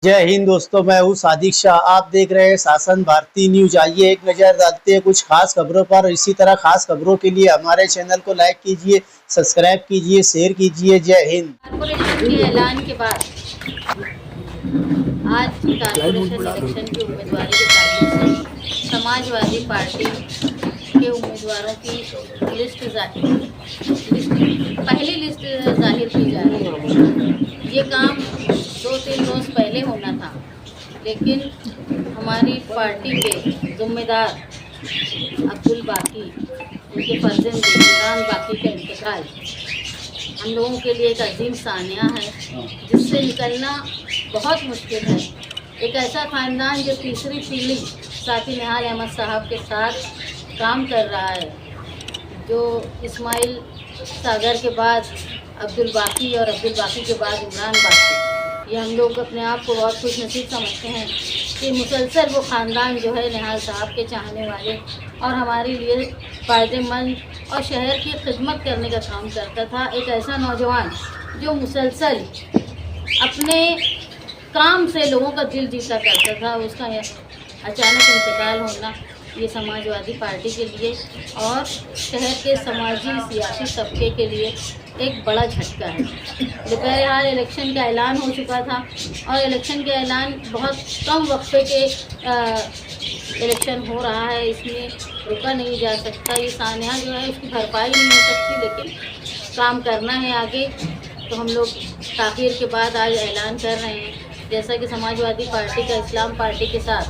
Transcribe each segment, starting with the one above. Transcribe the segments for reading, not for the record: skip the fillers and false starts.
जय हिंद दोस्तों, मैं हूँ सादिक शाह। आप देख रहे हैं शासन भारती न्यूज। आइए एक नज़र डालते हैं कुछ खास खबरों पर। इसी तरह खास खबरों के लिए हमारे चैनल को लाइक कीजिए, सब्सक्राइब कीजिए, शेयर कीजिए। जय हिंद। कॉर्पोरेशन के ऐलान के बाद आज कॉर्पोरेशन इलेक्शन की उम्मीदवारी के तारीख से समाजवादी पार्टी के उम्मीदवारों की पहली लिस्ट जाहिर की जा रही है। ये काम 2-3 रोज पहले होना था, लेकिन हमारी पार्टी के जिम्मेदार अब्दुल बाकी, उनके फर्जंद इमरान बाकी का इंतकाल हम लोगों के लिए एक अजीम सानिया है, जिससे निकलना बहुत मुश्किल है। एक ऐसा ख़ानदान जो तीसरी पीढ़ी साथी निहाल अहमद साहब के साथ काम कर रहा है, जो इस्माइल सागर के बाद अब्दुल बाकी और अब्दुल बाकी के बाद इमरान बाकी, ये हम लोग अपने आप को बहुत खुशनसीब समझते हैं कि मुसलसल वो ख़ानदान जो है निहाल साहब के चाहने वाले और हमारे लिए फ़ायदेमंद और शहर की खिदमत करने का काम करता था। एक ऐसा नौजवान जो मुसलसल अपने काम से लोगों का दिल जीता करता था, उसका अचानक इंतकाल होना ये समाजवादी पार्टी के लिए और शहर के समाजी सियासी तबके के लिए एक बड़ा झटका है। बहरहाल इलेक्शन का ऐलान हो चुका था और इलेक्शन के ऐलान बहुत कम वक्फे के इलेक्शन हो रहा है, इसमें रुका नहीं जा सकता। ये सानिया जो है उसकी भरपाई नहीं हो सकती, लेकिन काम करना है आगे, तो हम लोग ताख़ीर के बाद आज ऐलान कर रहे हैं। जैसा कि समाजवादी पार्टी का इस्लाम पार्टी के साथ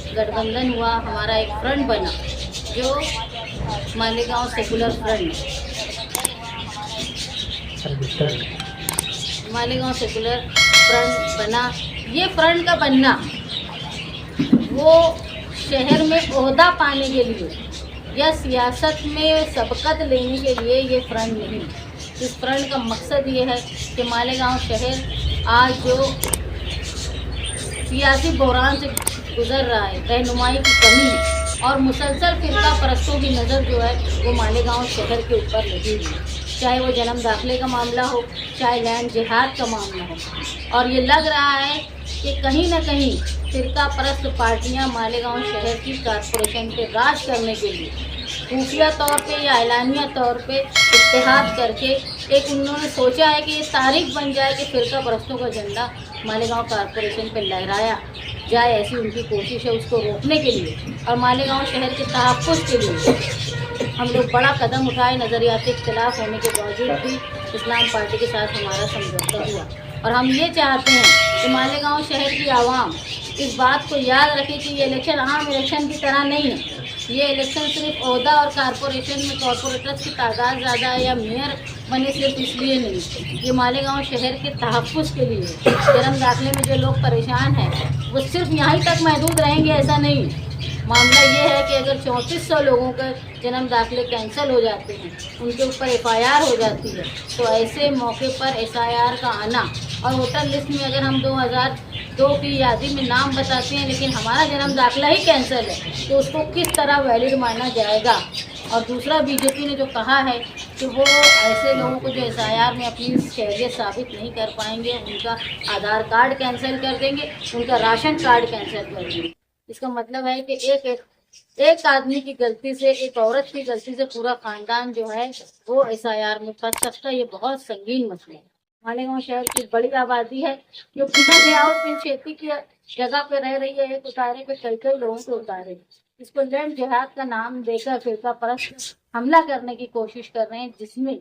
गठबंधन हुआ, हमारा एक फ्रंट बना जो Malegaon secular front, Malegaon secular front बना। ये फ्रंट का बनना वो शहर में ओहदा पाने के लिए या सियासत में सबकत लेने के लिए ये फ्रंट नहीं। इस फ्रंट का मकसद ये है कि मालेगांव शहर आज जो सियासी बहरान से गुजर रहा है, रहनुमाई की कमी और मुसलसल फिरका परस्तों की नज़र जो है वो मालेगांव शहर के ऊपर लगी हुई है, चाहे वो जन्म दाखिले का मामला हो, चाहे लैंड जिहाद का मामला हो। और ये लग रहा है कि कहीं ना कहीं फिरका परस्त पार्टियां मालेगांव शहर की कॉर्पोरेशन पे राज करने के लिए खुफिया तौर पे या एलानिया तौर पे इत्तेहाद करके एक उन्होंने सोचा है कि ये तारीख बन जाए कि फिरका परस्तों का झंडा मालेगांव कॉर्पोरेशन पे लहराया जाए। ऐसी उनकी कोशिश है उसको रोकने के लिए और मालेगांव शहर के तहफ़्फ़ुज़ के लिए हम लोग बड़ा कदम उठाए। नज़रियाती इख्तिलाफ होने के बावजूद भी इस्लाम पार्टी के साथ हमारा समझौता हुआ और हम ये चाहते हैं कि मालेगांव शहर की आवाम इस बात को याद रखे कि ये इलेक्शन आम इलेक्शन की तरह नहीं है। ये इलेक्शन सिर्फ ओहदा और कॉरपोरेशन में कॉरपोरेटर्स की तादाद ज़्यादा है या मेयर बने सिर्फ इसलिए नहीं, ये मालेगांव शहर के तहफ़्फ़ुज़ के लिए। जन्म दाखिले में जो लोग परेशान हैं वो सिर्फ यहीं तक महदूद रहेंगे ऐसा नहीं। मामला ये है कि अगर 3400 लोगों का जन्म दाखिले कैंसिल हो जाते हैं, उनके ऊपर FIR हो जाती है, तो ऐसे मौके पर SIR का आना और वोटर लिस्ट में अगर हम 2002 की यादी में नाम बताते हैं लेकिन हमारा जन्म दाखिला ही कैंसिल है, तो उसको किस तरह वैलिड माना जाएगा। और दूसरा, बीजेपी ने जो कहा है कि वो ऐसे लोगों को जो SIR में अपनी शहरियत साबित नहीं कर पाएंगे, उनका आधार कार्ड कैंसिल कर देंगे, उनका राशन कार्ड कैंसिल कर देंगे। इसका मतलब है कि एक आदमी की गलती से, एक औरत की गलती से पूरा खानदान जो है वो SIR में फंस सकता है। ये बहुत संगीन मसला है। मालेगांव शहर की बड़ी आबादी है जो बिना लेआउट में खेती की जगह पे रह रही है, एक उतारे पे कई लोगों को उतारे, इसको लैंड जिहाद का नाम देकर फिरका परस्त हमला करने की कोशिश कर रहे हैं, जिसमें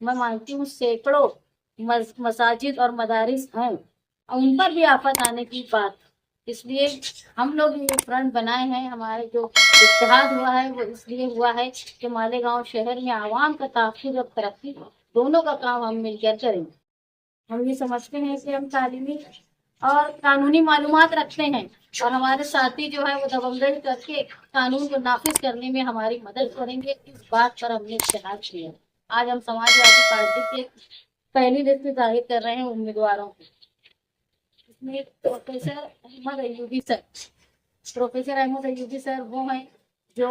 मैं मानती हूँ सैकड़ों मसाजिद और मदारिस हैं और उन पर भी आफत आने की बात। इसलिए हम लोग ये फ्रंट बनाए हैं। हमारे जो इत्तेहाद हुआ है वो इसलिए हुआ है कि मालेगांव शहर में आवाम का तहफ़्फ़ुज़ और तरक्की दोनों का काम हम मिलकर करेंगे। हम ये समझते हैं कि हम तालीमी और कानूनी मालूमात रखते हैं और हमारे साथी जो है वो दबंगई करके कानून को नाफिज करने में हमारी मदद करेंगे। इस बात पर हमने इत्तेहाद किया। आज हम समाजवादी पार्टी के पहली लिस्ट जाहिर कर रहे हैं उम्मीदवारों को। इसमें प्रोफेसर अहमद अयूबी सर वो हैं जो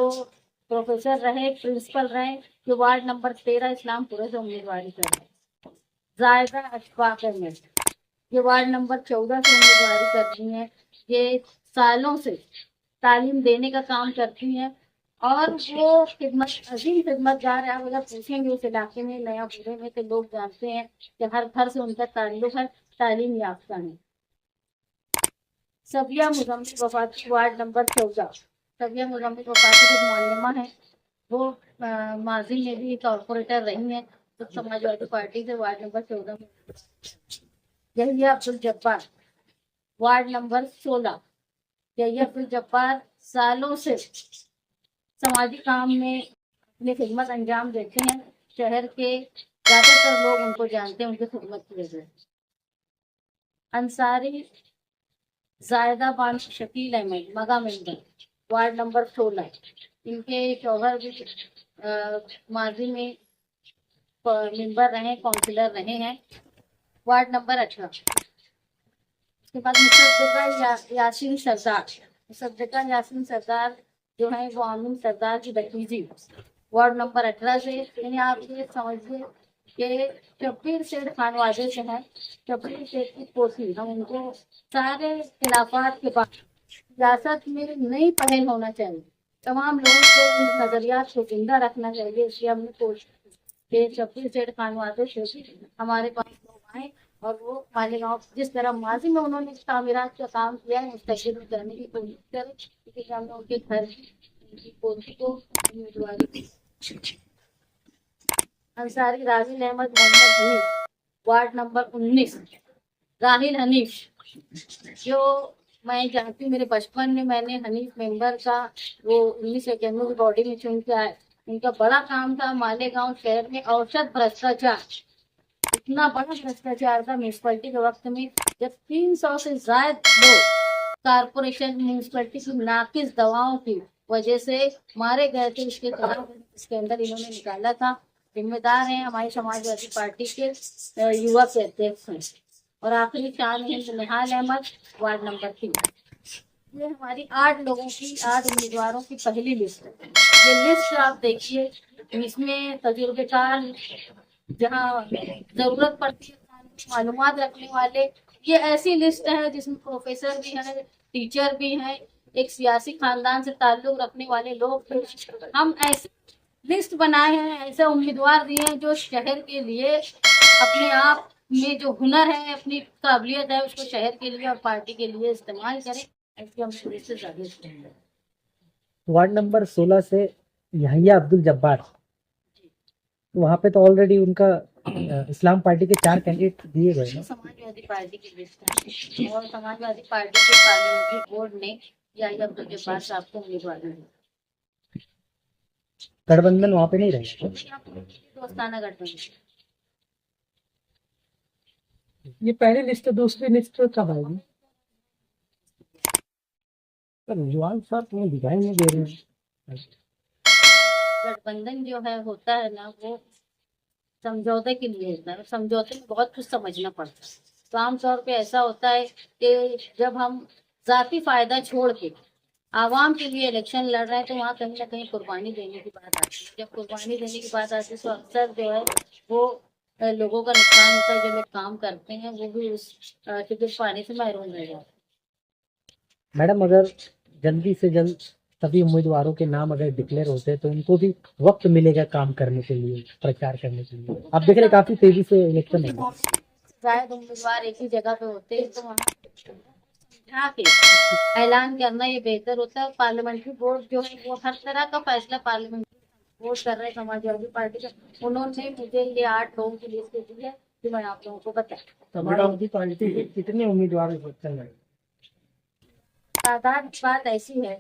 प्रोफेसर रहे, प्रिंसिपल रहे, जो वार्ड नंबर 13 इस्लामपुरे से उम्मीदवारी कर रहे हैं। जायदा अशफाक अहमद, ये वार्ड नंबर 14 से उम्मीदवारी करती हैं। ये सालों से तालीम देने का काम करती हैं और वो खिदमत अजीम खिदमतगार है। आप अगर पूछेंगे उस इलाके में नया पूरे में तो लोग जानते हैं कि हर घर से उनका ताल्लुक है, तालीम याफ्ता है। सबिया मुजम्मिल वफाकी वार्ड नंबर 14। सबिया मुजम्मिल वफाकी जो मुअल्लिमा है वो माजी में भी कॉर्पोरेटर रही हैं तो समाजवादी पार्टी से वार्ड नंबर 14 में। Yahya Abdul Jabbar ward number 16। यहिया अब्दुल जब्बार सालों से समाजी काम में अपनी खिदमत अंजाम देते हैं। शहर के ज्यादातर लोग उनको जानते हैं उनकी खिदमत की वजह से। अंसारी जायदा बानो शकील अहमद मगा मेंबर वार्ड नंबर 16। इनके शौहर भी माजी में मेंबर रहे, काउंसिलर रहे हैं। Ward number 18। उसके बाद मुसद्दिका यासीन सरदार। मुसद्दिका यासीन सरदार जो है वो आमिन सरदार की भतीजी वार्ड नंबर 18 से। यानी आप ये समझिए कि शब्बीर सेठ खानवादे से है। शब्बीर सेठ की पोती। हम उनको सारे खिलाफात के बाद सियासत में नई पहल होना चाहिए, तमाम लोगों को इन नजरियात को जिंदा रखना चाहिए। इसलिए हमने कोशिश की कि शब्बीर सेठ खानवादे से भी हमारे पास लोग आए और वो मालेगांव जिस तरह माजी में उन्होंने तामीरात का काम किया है मुस्तकिल में करने की कोशिश करें, क्योंकि हमने उनके घर उनकी पोती को उम्मीदवारी दी। Ansari Rahil Ahmad Mohammad Hanif ward number 19। राहिल हनीफ जो मैं जानती हूँ, मेरे बचपन में मैंने हनीफ मेंबर का वो 1991 की बॉडी में चुन के आए। उनका बड़ा काम था मालेगांव शहर में औसत भ्रष्टाचार। इतना बड़ा भ्रष्टाचार था म्यूनसिपलिटी के वक्त में जब 300 से ज्यादा लोग कारपोरेशन म्यूनसिपलिटी की नाकिस दवाओं की वजह से मारे गए थे। इसके अंदर इन्होंने निकाला था। जिम्मेदार हैं हमारी समाजवादी पार्टी के युवा के अध्यक्ष हैं। और आखिरी शान हिंद निहाल अहमद वार्ड नंबर 3। ये हमारी 8 लोगों की 8 उम्मीदवारों की पहली लिस्ट है। ये लिस्ट आप देखिए, इसमें तजुर्बेकार जहाँ जरूरत पड़ती है मालूमात रखने वाले, ये ऐसी लिस्ट है जिसमें प्रोफेसर भी हैं, टीचर भी हैं, एक सियासी खानदान से ताल्लुक रखने वाले लोग भी। हम ऐसे लिस्ट बनाए हैं, ऐसे उम्मीदवार दिए हैं जो शहर के लिए अपने आप में जो हुनर है, अपनी काबिलियत है, उसको शहर के लिए और पार्टी के लिए इस्तेमाल करें। ऐसे हम से ज्यादा वार्ड नंबर 16 से यहिया अब्दुल जब्बार, वहाँ पे तो ऑलरेडी उनका इस्लाम पार्टी के 4 कैंडिडेट दिए गए हैं। समाजवादी पार्टी की लिस्ट है और समाजवादी पार्टी के पार्लियामेंट्री बोर्ड ने यहिया अब्दुल जब्बार साहब को उम्मीदवार दिया। गठबंधन वहाँ पे नहीं रहेगा। दोस्ताना गठबंधन। ये पहली लिस्ट है, दूसरी लिस्ट कब आएगी? रुझान सर तुम्हें दिखाई नहीं दे रहे हैं। गठबंधन जो है होता है ना, वो समझौते के लिए होता है। समझौते में बहुत कुछ समझना पड़ता है। तो आमतौर पे ऐसा होता है कि जब हम जाती फायदा छोड़ के आवाम के लिए इलेक्शन लड़ रहे हैं तो वहाँ कहीं ना कहीं कुर्बानी देने की बात आती है। जब कुर्बानी देने की बात आती है तो अक्सर जो है वो लोगों का नुकसान होता है। जो लोग काम करते हैं वो भी उस टिकट पाने से महरूम रह जाते हैं। मैडम, अगर जल्दी से जल्द सभी उम्मीदवारों के नाम अगर डिक्लेयर होते हैं तो उनको भी वक्त मिलेगा काम करने के लिए, प्रचार करने के लिए। आप देख रहे काफी तेजी से इलेक्शन है। शायद उम्मीदवार एक ही जगह पे होते हैं तो वहाँ समझा के ऐलान करना ये बेहतर होता है। पार्लियामेंट्री बोर्ड जो है वो हर तरह का फैसला पार्लियामेंट्री बोर्ड कर रहे हैं समाजवादी पार्टी का। उन्होंने मुझे ये 8 लोगों की लिस्ट दी है कि मैं आप लोगों को बताऊं। समाजवादी पार्टी के कितने उम्मीदवार चल रहे हैं? साधारण बात ऐसी है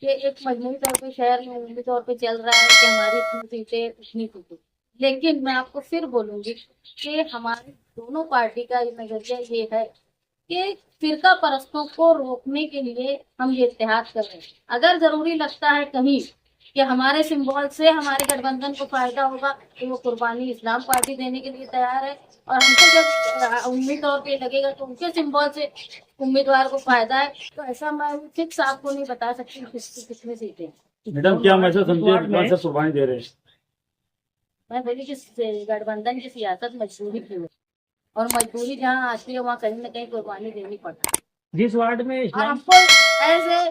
कि एक मजमूई तौर पे शहर में उम्मीदी तौर पे चल रहा है कि हमारी इतनी सीटें उतनी सीटें, लेकिन मैं आपको फिर बोलूंगी कि हमारी दोनों पार्टी का ये नजरिया ये है कि फिरका परस्तों को रोकने के लिए हम ये इत्तेहाद कर रहे हैं। अगर जरूरी लगता है कहीं कि हमारे सिंबल से हमारे गठबंधन को फायदा होगा तो वो कुर्बानी इस्लाम पार्टी देने के लिए तैयार है। और हमको जब उम्मीद तौर पे लगेगा कि उनके सिंबल से उम्मीदवार को फायदा है तो ऐसा मैं फिक्स आपको नहीं बता सकती कितनी सीटें। मैडम, क्या हम ऐसा समझे से कुर्बानी दे रहे हैं? मैं बोली कि गठबंधन की सियासत मजबूरी की है। और मजबूरी जहाँ आती है वहाँ कहीं ना कहीं कुर्बानी देनी पड़ती है। जिस वार्ड में और इस्लाम हमको ऐसे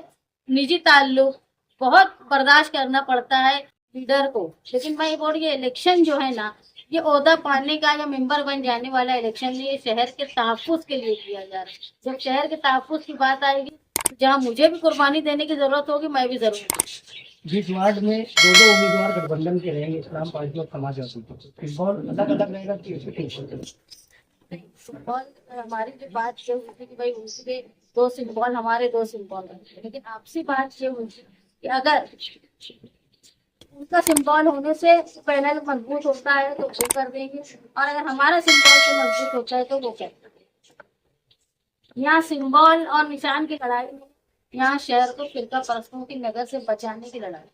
निजी ताल्लुक बहुत बर्दाश्त करना पड़ता है लीडर को, लेकिन मैं ये बोल रही हूँ इलेक्शन जो है ना, ये ओहदा पाने का या मेंबर बन जाने वाला इलेक्शन नहीं, ये शहर के तहफ्फुज के लिए किया जा रहा है। जब शहर के तहफ्फुज की बात आएगी, जहाँ मुझे भी कुर्बानी देने की जरूरत होगी, मैं भी जरूर। जिस वार्ड में दो उम्मीदवार गठबंधन के रहेंगे, इस्लाम पार्टी और समाजवादी, सिंबल अलग अलग रहेगा कि सिंबल हमारी जो बात ये हुई थी कि भाई उनके दो सिंबल, हमारे दो सिंबल हैं, लेकिन आपसी बात ये हुई थी कि अगर उनका सिंबल होने से पैनल मजबूत होता है तो वो कर देंगे, और अगर हमारा सिंबल से मजबूत होता है तो वो कर देंगे। यहाँ सिंबल और निशान की लड़ाई में, यहाँ शहर को फिरका परस्तों की नजर से बचाने की लड़ाई।